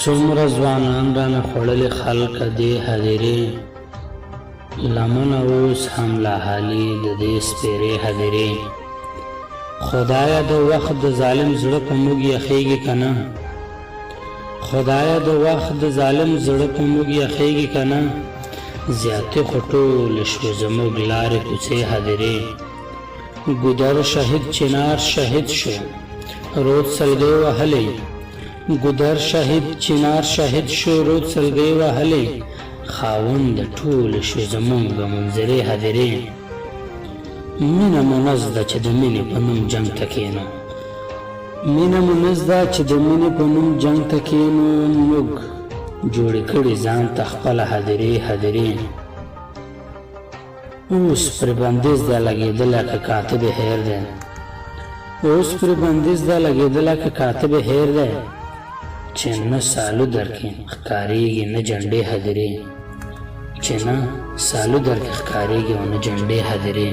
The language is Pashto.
څومره ځوانان رانه خوړلي خلک دې هدیرې لمنه اوس هم لا حالي د دې سپېرې هدیرې خدایه د وخت د ظالم زړه په موږ یخېږي که نه خدایه د وخت د ظالم زړه په موږ یخېږي که نه زیاتې خو ټولې شوې زموږ لارې کوڅې هدیرې ګودر شهید چنار شهید شو رود سلګۍ وهلی ګودر شهید چنار شهید شو رود سلګۍ وهلی خاوند د ټولې شوې زموږ د منظرې هدیرې مینه مو نزده چې د مینې په نوم جنګ ته کښېنو مینه مو نزده چې د مینې په نوم جنګ ته کښېنو موږ جوړې کړي ځان ته خپله هدیرې هدیرې اوس پرې بندیز ده لګېدلی که کاتب هیر دی اوس پرې بندیز ده لګېدلی که کاتب هیر دی چې نه سالو درکې ښکارېږي نه جنډې هدیرې چې نه سالو درکې ښکارېږي او نه جنډې هدیرې